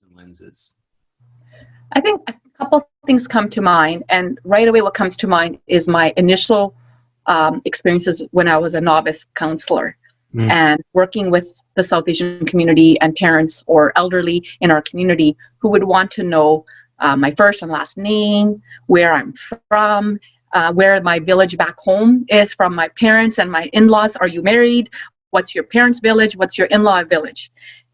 and lenses? I think a couple things come to mind, and right away what comes to mind is my initial experiences when I was a novice counselor and working with the South Asian community and parents or elderly in our community who would want to know my first and last name, where I'm from, where my village back home is from my parents and my in-laws. Are you married? What's your parents' village? What's your in-law village?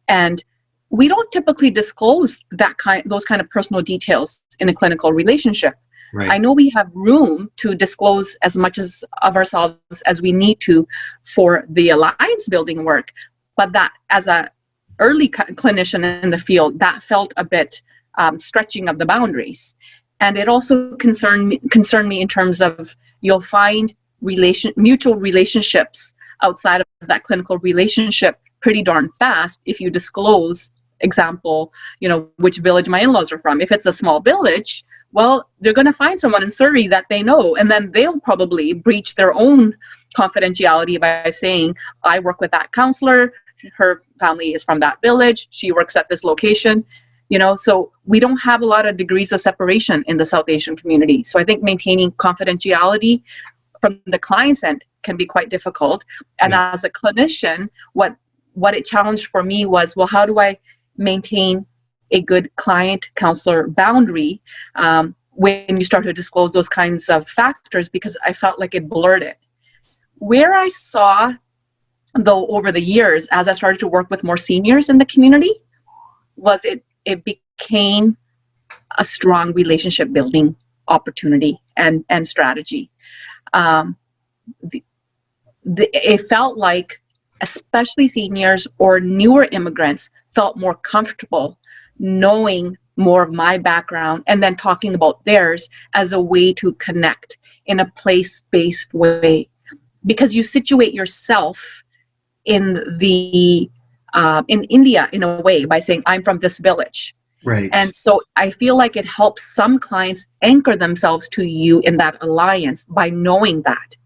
And we don't typically disclose those kind of personal details in a clinical relationship. Right. I know we have room to disclose as much of ourselves as we need to for the alliance building work, but that as a early clinician in the field, that felt a bit stretching of the boundaries. And it also concerned me in terms of you'll find mutual relationships outside of that clinical relationship pretty darn fast if you disclose, example, which village my in-laws are from. If it's a small village, well, they're going to find someone in Surrey that they know, and then they'll probably breach their own confidentiality by saying, I work with that counselor, her family is from that village, she works at this location. So we don't have a lot of degrees of separation in the South Asian community. So I think maintaining confidentiality from the client's end can be quite difficult. And as a clinician, what it challenged for me was, well, how do I maintain a good client-counselor boundary when you start to disclose those kinds of factors, because I felt like it blurred it. Where I saw, though, over the years, as I started to work with more seniors in the community, was it became a strong relationship building opportunity and strategy. It felt like, especially seniors or newer immigrants, felt more comfortable knowing more of my background and then talking about theirs as a way to connect in a place-based way, because you situate yourself in India in a way by saying, I'm from this village. Right. And so I feel like it helps some clients anchor themselves to you in that alliance by knowing that.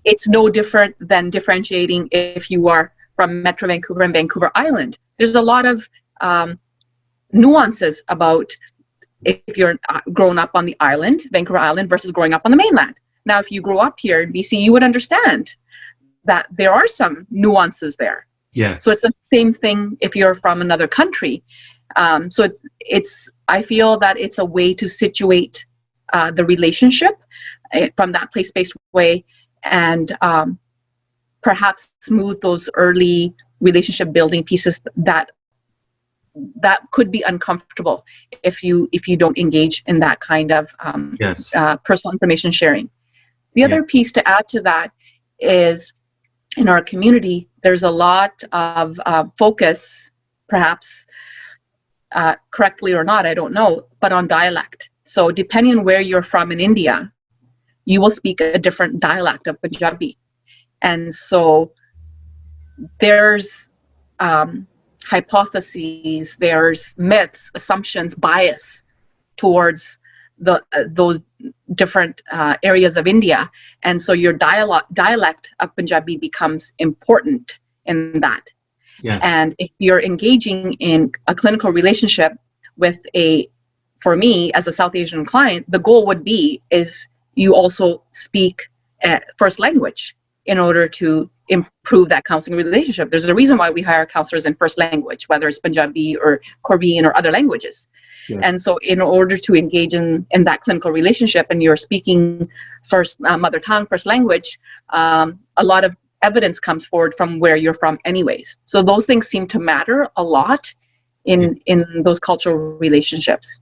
It's no different than differentiating if you are from Metro Vancouver and Vancouver Island. There's a lot of nuances about if you're grown up on the island, Vancouver Island, versus growing up on the mainland. Now, if you grew up here in BC, you would understand that there are some nuances there. Yes. So it's the same thing if you're from another country. So I feel that it's a way to situate the relationship from that place-based way, and perhaps smooth those early relationship building pieces that could be uncomfortable if you don't engage in that kind of personal information sharing. The other piece to add to that is, in our community, there's a lot of focus, perhaps correctly or not, I don't know, but on dialect. So depending on where you're from in India, you will speak a different dialect of Punjabi. And so there's hypotheses, there's myths, assumptions, bias towards those different areas of India. And so your dialect of Punjabi becomes important in that. Yes. And if you're engaging in a clinical relationship with for me as a South Asian client, the goal would be is you also speak first language in order to improve that counseling relationship. There's a reason why we hire counselors in first language, whether it's Punjabi or Korean or other languages. Yes. And so in order to engage in that clinical relationship and you're speaking first mother tongue, first language, a lot of evidence comes forward from where you're from anyways. So those things seem to matter a lot in those cultural relationships.